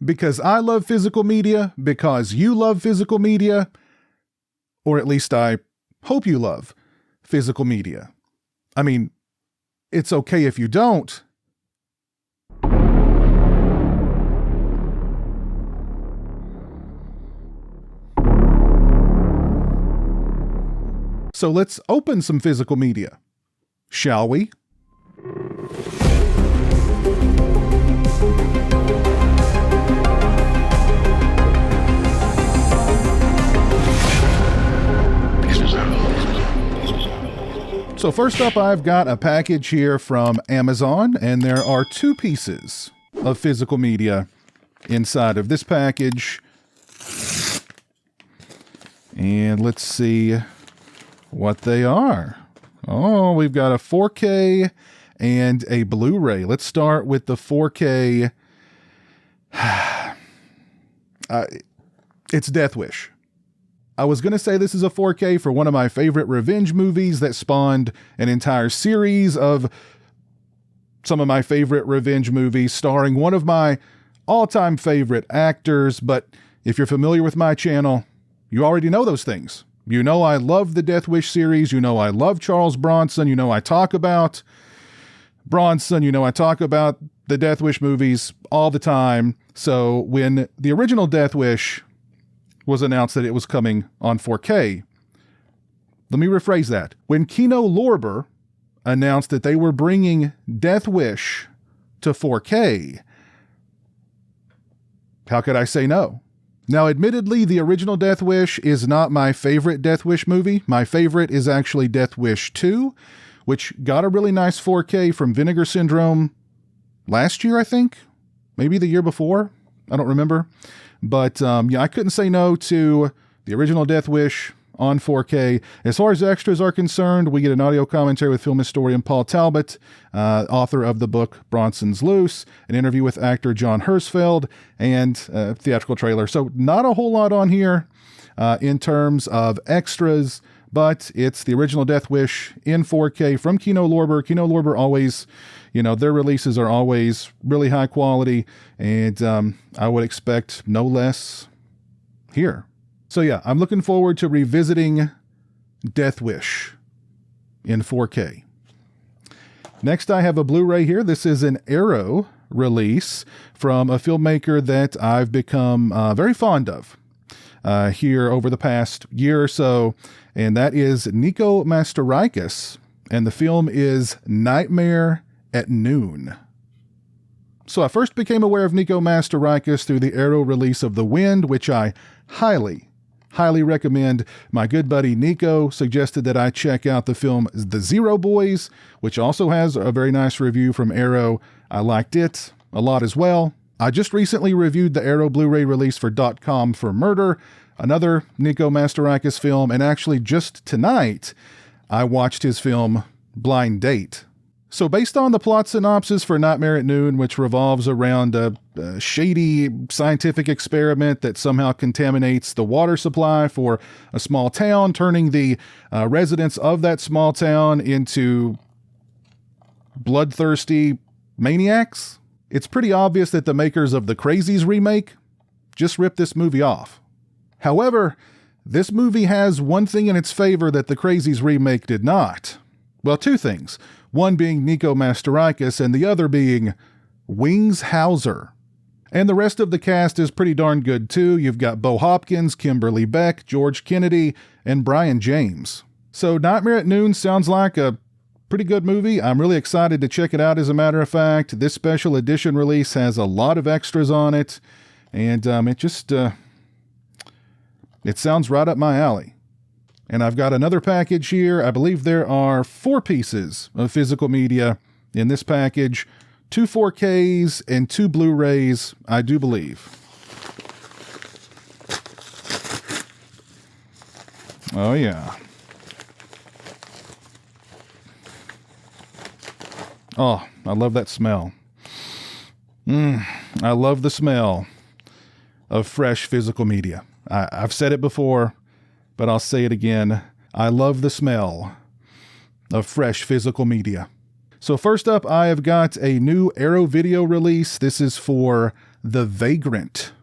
because I love physical media, because you love physical media, or at least I hope you love physical media. I mean, it's okay if you don't. So let's open some physical media, shall we? So first up, I've got a package here from Amazon, and there are 2 pieces of physical media inside of this package. And let's see what they are. Oh, we've got a 4K and a Blu-ray. Let's start with the 4K. It's Death Wish. I was going to say this is a 4K for one of my favorite revenge movies that spawned an entire series of some of my favorite revenge movies starring one of my all-time favorite actors. But if you're familiar with my channel, you already know those things. You know I love the Death Wish series. You know I love Charles Bronson. You know I talk about Bronson. You know I talk about the Death Wish movies all the time. So when the original Death Wish was announced that it was coming on 4K, let me rephrase that. When Kino Lorber announced that they were bringing Death Wish to 4K, how could I say no? Now, admittedly, the original Death Wish is not my favorite Death Wish movie. My favorite is actually Death Wish 2, which got a really nice 4K from Vinegar Syndrome last year, I think. Maybe the year before. I don't remember. But yeah, I couldn't say no to the original Death Wish on 4K. As far as extras are concerned, we get an audio commentary with film historian Paul Talbot, author of the book Bronson's Loose, an interview with actor John Hersfeld, and a theatrical trailer. So not a whole lot on here in terms of extras, but it's the original Death Wish in 4K from Kino Lorber. Kino Lorber always, you know, their releases are always really high quality, and I would expect no less here. So yeah, I'm looking forward to revisiting Death Wish in 4K. Next, I have a Blu-ray here. This is an Arrow release from a filmmaker that I've become very fond of here over the past year or so, and that is Nico Mastorakis, and the film is Nightmare at Noon. So I first became aware of Nico Mastorakis through the Arrow release of The Wind, which I highly recommend. My good buddy Nico suggested that I check out the film The Zero Boys, which also has a very nice review from Arrow. I liked it a lot as well. I just recently reviewed the Arrow Blu-ray release for .com for Murder, another Nico Mastorakis film, and actually just tonight I watched his film Blind Date. So based on the plot synopsis for Nightmare at Noon, which revolves around a shady scientific experiment that somehow contaminates the water supply for a small town, turning the residents of that small town into bloodthirsty maniacs, it's pretty obvious that the makers of the Crazies remake just ripped this movie off. However, this movie has one thing in its favor that the Crazies remake did not. Well, 2 things. One being Nico Mastorakis, and the other being Wings Hauser. And the rest of the cast is pretty darn good too. You've got Bo Hopkins, Kimberly Beck, George Kennedy, and Brian James. So Nightmare at Noon sounds like a pretty good movie. I'm really excited to check it out, as a matter of fact. This special edition release has a lot of extras on it, and it sounds right up my alley. And I've got another package here. I believe there are 4 pieces of physical media in this package. 2 4Ks and 2 Blu-rays, I do believe. Oh, yeah. Oh, I love that smell. I love the smell of fresh physical media. I've said it before, but I'll say it again. I love the smell of fresh physical media. So first up, I have got a new Arrow video release. This is for The Vagrant.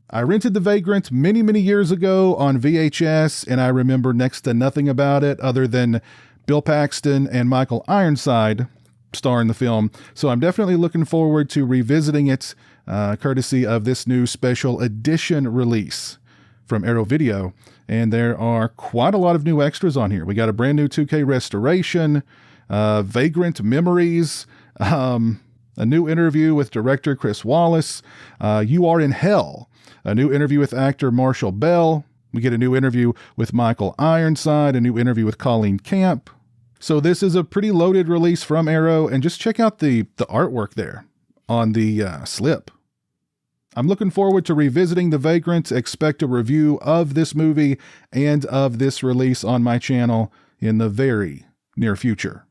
I rented The Vagrant many, many years ago on VHS, and I remember next to nothing about it other than Bill Paxton and Michael Ironside star in the film. So I'm definitely looking forward to revisiting it, courtesy of this new special edition release from Arrow Video. And there are quite a lot of new extras on here. We got a brand new 2K restoration, Vagrant Memories, a new interview with director Chris Wallace, You Are in Hell, a new interview with actor Marshall Bell. We get a new interview with Michael Ironside, a new interview with Colleen Camp. So this is a pretty loaded release from Arrow, and just check out the artwork there on the slip. I'm looking forward to revisiting The Vagrant. Expect a review of this movie and of this release on my channel in the very near future.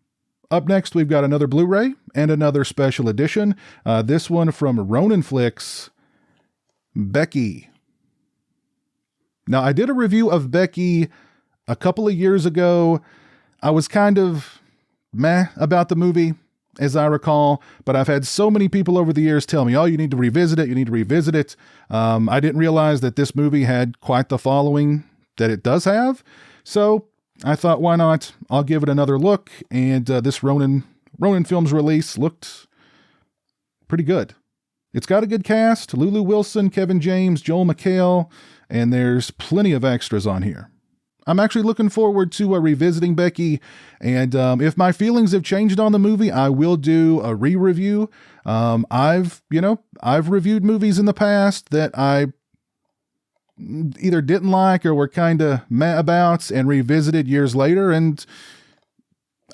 Up next, we've got another Blu-ray and another special edition. This one from Ronin Flix, Becky. Now, I did a review of Becky a couple of years ago. I was kind of meh about the movie, as I recall, but I've had so many people over the years tell me, oh, you need to revisit it, you need to revisit it. I didn't realize that this movie had quite the following that it does have. So I thought, why not? I'll give it another look. And this Ronin Films release looked pretty good. It's got a good cast: Lulu Wilson, Kevin James, Joel McHale, and there's plenty of extras on here. I'm actually looking forward to revisiting Becky, and if my feelings have changed on the movie, I will do a re-review. I've reviewed movies in the past that I either didn't like or were kind of meh about, and revisited years later and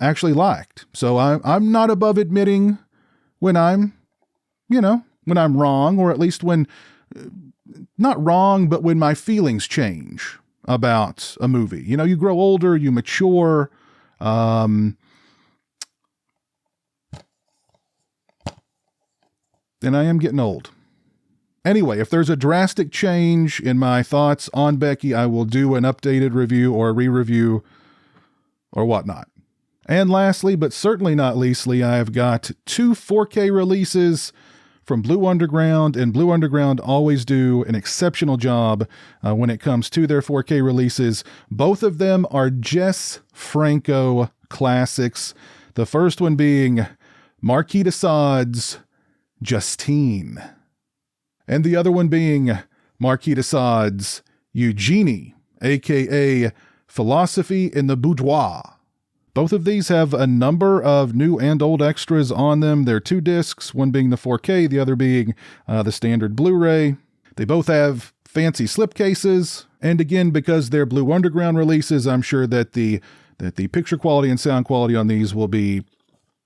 actually liked. So I'm not above admitting when I'm wrong, or at least when, not wrong, but when my feelings change about a movie. You know, you grow older, you mature. And I am getting old. Anyway, if there's a drastic change in my thoughts on Becky, I will do an updated review or a re-review or whatnot. And lastly, but certainly not leastly, I've got 2 4K releases from Blue Underground, and Blue Underground always do an exceptional job when it comes to their 4K releases. Both of them are Jess Franco classics. The first one being Marquis de Sade's Justine, and the other one being Marquis de Sade's Eugenie, aka Philosophy in the Boudoir. Both of these have a number of new and old extras on them. They're 2 discs, one being the 4K, the other being the standard Blu-ray. They both have fancy slipcases, and again, because they're Blue Underground releases, I'm sure that the picture quality and sound quality on these will be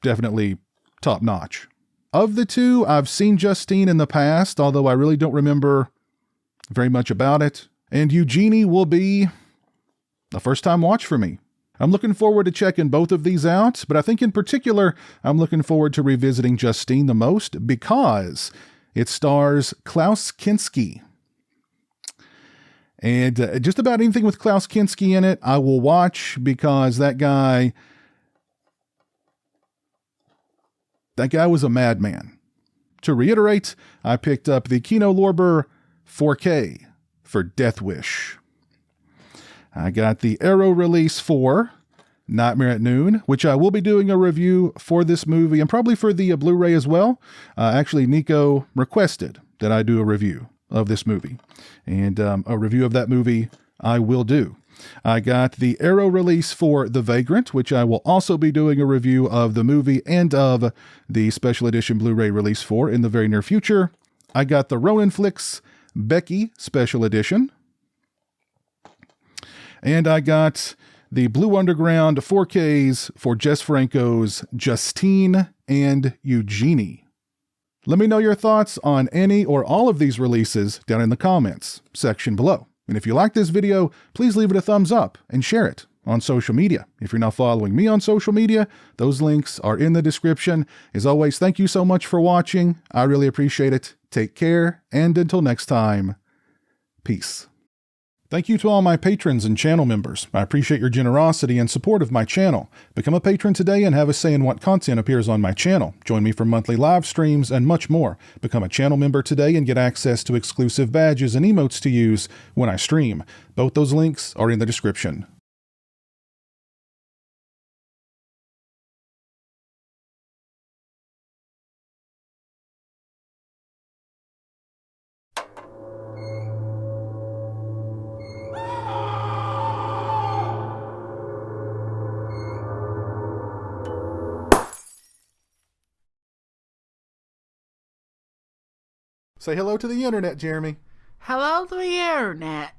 definitely top-notch. Of the 2, I've seen Justine in the past, although I really don't remember very much about it. And Eugenie will be a first-time watch for me. I'm looking forward to checking both of these out, but I think in particular, I'm looking forward to revisiting Justine the most because it stars Klaus Kinski. And just about anything with Klaus Kinski in it, I will watch, because that guy was a madman. To reiterate, I picked up the Kino Lorber 4K for Death Wish. I got the Arrow release for Nightmare at Noon, which I will be doing a review for this movie, and probably for the Blu-ray as well. Actually, Nico requested that I do a review of this movie, and a review of that movie I will do. I got the Arrow release for The Vagrant, which I will also be doing a review of the movie and of the special edition Blu-ray release for in the very near future. I got the Ronin Flix Becky special edition. And I got the Blue Underground 4Ks for Jess Franco's Justine and Eugenie. Let me know your thoughts on any or all of these releases down in the comments section below. And if you like this video, please leave it a thumbs up and share it on social media. If you're not following me on social media, those links are in the description. As always, thank you so much for watching. I really appreciate it. Take care, and until next time, peace. Thank you to all my patrons and channel members. I appreciate your generosity and support of my channel. Become a patron today and have a say in what content appears on my channel. Join me for monthly live streams and much more. Become a channel member today and get access to exclusive badges and emotes to use when I stream. Both those links are in the description. Say hello to the internet, Jeremy. Hello to the internet.